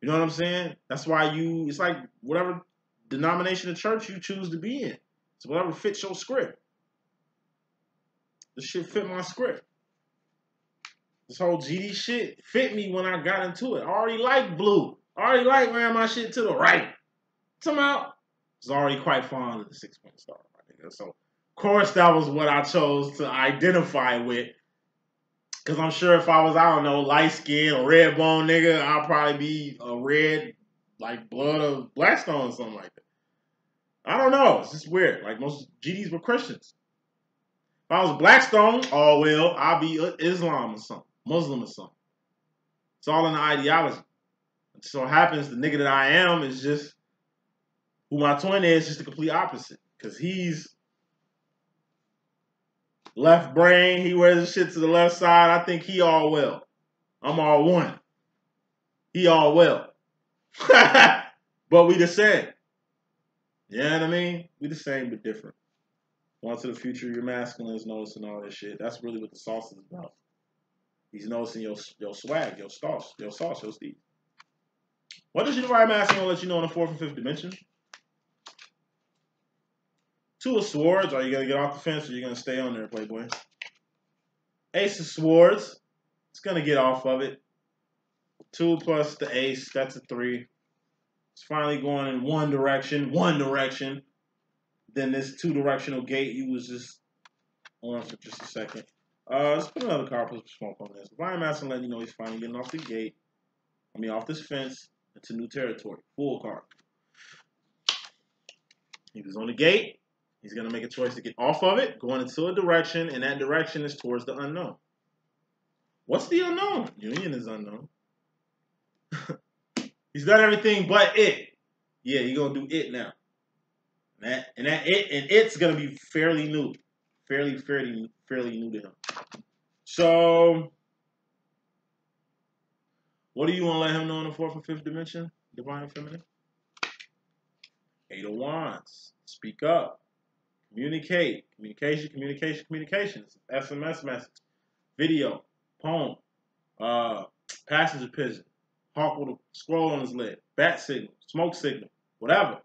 You know what I'm saying? That's why it's like whatever denomination of church you choose to be in. It's whatever fits your script. This shit fit my script. This whole GD shit fit me when I got into it. I already like blue. I already like wearing my shit to the right. Somehow, I was already quite fond of the 6-point star. So, of course, that was what I chose to identify with. Because I'm sure if I was, I don't know, light-skinned or red-bone nigga, I'd probably be a red, like, blood of Blackstone or something like that. I don't know. It's just weird. Like, most GDs were Christians. If I was Blackstone, oh, well, I'll be Islam or something. Muslim or something. It's all in the ideology. It so happens the nigga that I am is just, who my twin is, just the complete opposite. Because he's left brain. He wears his shit to the left side. I think he all well. I'm all one. He all well. But we the same. You know what I mean? We the same but different. Once to the future, your masculine is noticing all this shit. That's really what the sauce is about. He's noticing your swag, your sauce, your steez. What does your divine masculine let you know in the 4th and 5th dimension? 2 of swords. Are you going to get off the fence or are you going to stay on there, playboy? Ace of swords. It's going to get off of it. 2 plus the ace. That's a 3. It's finally going in one direction. Then this 2-directional gate you was just on for just a second. Let's put another card, put some smoke on this. Divine Masculine letting you know he's finally getting off the gate. Off this fence into new territory. Full card. He was on the gate. He's going to make a choice to get off of it, going into a direction, and that direction is towards the unknown. What's the unknown? Union is unknown. He's done everything but it. Yeah, he's going to do it now. And it's going to be fairly new. Fairly new to him. So, what do you want to let him know in the 4th and 5th dimension? Divine Feminine? 8 of Wands. Speak up. Communicate. Communication. It's an SMS message. Video. Poem. Passenger pigeon. Hawk with a scroll on his leg. Bat signal. Smoke signal. Whatever.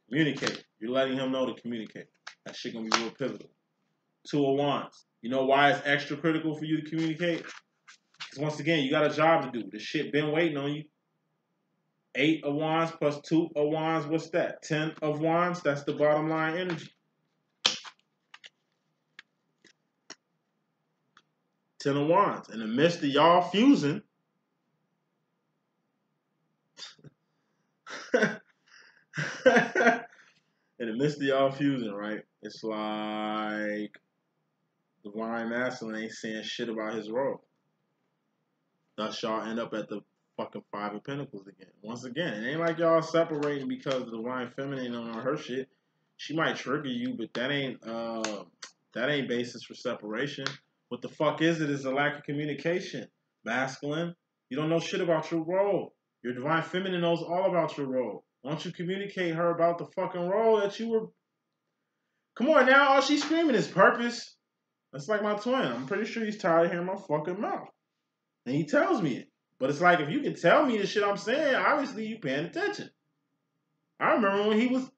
Communicate. You're letting him know to communicate. That shit gonna be real pivotal. 2 of Wands. You know why it's extra critical for you to communicate? Because once again, you got a job to do. This shit been waiting on you. 8 of Wands plus 2 of Wands, what's that? 10 of Wands, that's the bottom line energy. 10 of Wands. In the midst of y'all fusing, right? It's like Divine Masculine ain't saying shit about his role. Thus, y'all end up at the fucking 5 of Pentacles again. Once again, it ain't like y'all separating because the Divine Feminine on her shit. She might trigger you, but that ain't basis for separation. What the fuck is it? Is a lack of communication. Masculine, you don't know shit about your role. Your Divine Feminine knows all about your role. Why don't you communicate her about the fucking role that you were... Come on now, all she's screaming is purpose. That's like my twin. I'm pretty sure he's tired of hearing my fucking mouth. And he tells me it. But it's like, if you can tell me the shit I'm saying, obviously you paying attention. I remember when he was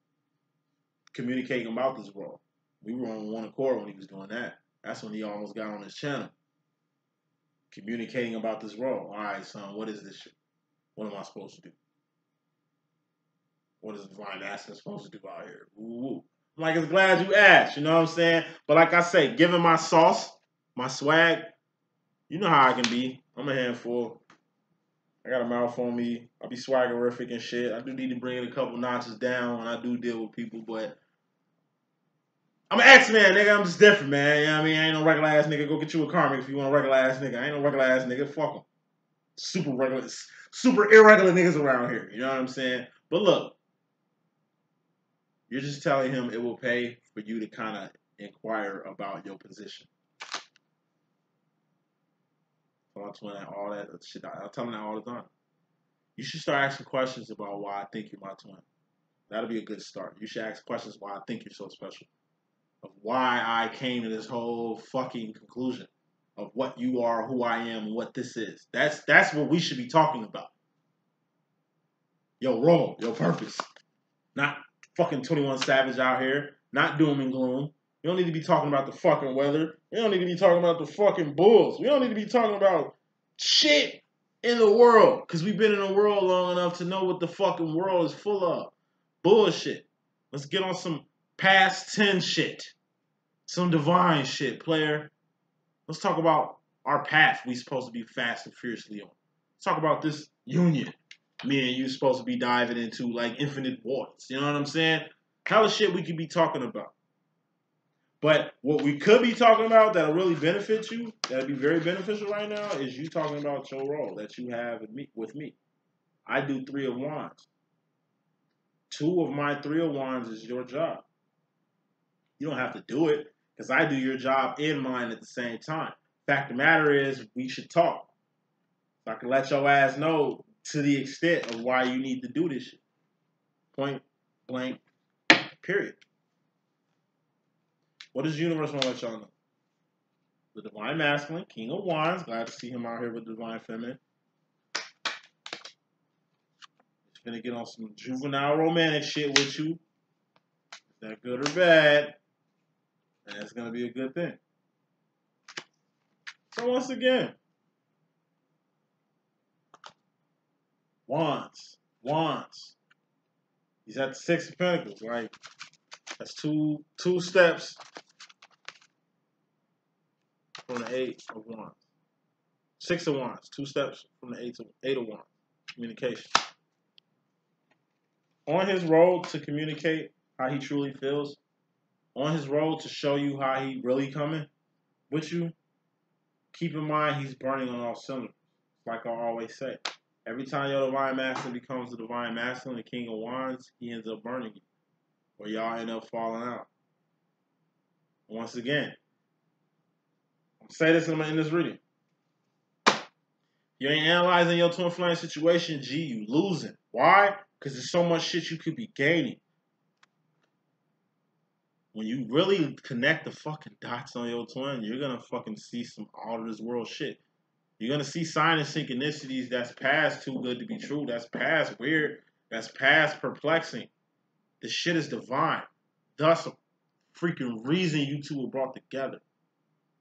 communicating about this role. We were on one accord when he was doing that. That's when he almost got on his channel. Communicating about this role. All right, son, what is this shit? What am I supposed to do? What is divine masculine supposed to do out here? Ooh. I'm like, it's glad you asked, you know what I'm saying? But like I say, given my sauce, my swag, you know how I can be. I'm a handful. I got a mouth on me. I be swaggerific and shit. I do need to bring it a couple notches down when I do deal with people, but I'm an X-Man, nigga. I'm just different, man. You know what I mean? I ain't no regular ass nigga. Go get you a Karmic if you want a regular ass nigga. I ain't no regular ass nigga. Fuck them. Super irregular niggas around here. You know what I'm saying? But look, you're just telling him it will pay for you to kind of inquire about your position. I'm telling all that shit. I tell him that all the time. You should start asking questions about why I think you're my twin. That'll be a good start. You should ask questions why I think you're so special. Of why I came to this whole fucking conclusion of what you are, who I am, and what this is. That's what we should be talking about. Your role, your purpose. Not fucking 21 Savage out here. Not doom and gloom. We don't need to be talking about the fucking weather. We don't need to be talking about the fucking Bulls. We don't need to be talking about shit in the world. Because we've been in the world long enough to know what the fucking world is full of. Bullshit. Let's get on some past 10 shit. Some divine shit, player. Let's talk about our path we supposed to be fast and fiercely on. Let's talk about this union me and you supposed to be diving into like infinite waters. You know what I'm saying? Hella shit we could be talking about. But what we could be talking about that'll really benefit you, that'll be very beneficial right now, is you talking about your role that you have with me. I do 3 of Wands. 2 of my 3 of Wands is your job. You don't have to do it, because I do your job and mine at the same time. Fact of the matter is, we should talk. So I can let your ass know to the extent of why you need to do this shit. Point blank, period. What does the universe want to let y'all know? The divine masculine, king of wands. Glad to see him out here with the divine feminine. He's gonna get on some juvenile romantic shit with you. Is that good or bad? And it's gonna be a good thing. So once again, wands. He's at the 6 of Pentacles, right? That's two steps from the 8 of Wands. 6 of Wands, 2 steps from the 8 of Wands. Communication. On his road to communicate how he truly feels, on his road to show you how he really coming with you, keep in mind he's burning on all cylinders. Like I always say, every time your divine masculine becomes the divine masculine, the king of wands, he ends up burning you, or y'all end up falling out. Once again, I'm gonna say this and I'm gonna end this reading. You ain't analyzing your twin flame situation, G, you losing. Why? Because there's so much shit you could be gaining. When you really connect the fucking dots on your twin, you're gonna fucking see some out of this world shit. You're gonna see sign and synchronicities that's past too good to be true. That's past weird. That's past perplexing. This shit is divine. Thus, a freaking reason you two were brought together.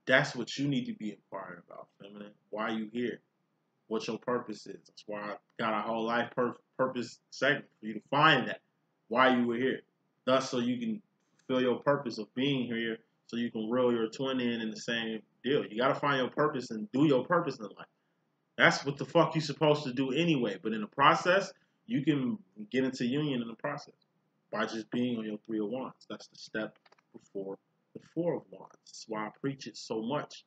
That's what you need to be inquiring about, feminine. Why you here? What your purpose is. That's why I got a whole life purpose segment for you to find that. Why you were here. Thus, so you can fulfill your purpose of being here, so you can reel your twin in the same deal. You got to find your purpose and do your purpose in life. That's what the fuck you supposed to do anyway. But in the process, you can get into union in the process by just being on your 3 of wands. That's the step before the 4 of wands. That's why I preach it so much.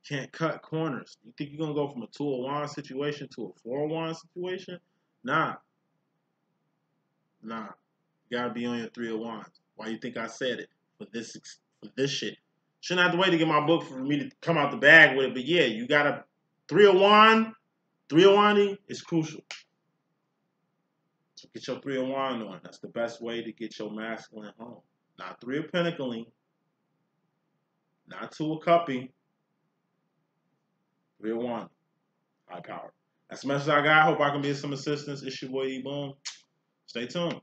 Can't cut corners. You think you're going to go from a 2 of wands situation to a 4 of wands situation? Nah. You got to be on your 3 of wands. Why you think I said it? For this shit. Shouldn't have to wait to get my book for me to come out the bag with it. But yeah, you got a 3 of wand. 3 of wanding is crucial. So get your 3 of wand on. That's the best way to get your masculine home. Not 3 of pentacling. Not 2 of cupping. 3 of wand. High power. That's the message I got. Hope I can be of some assistance. It's your boy D.Boom. Stay tuned.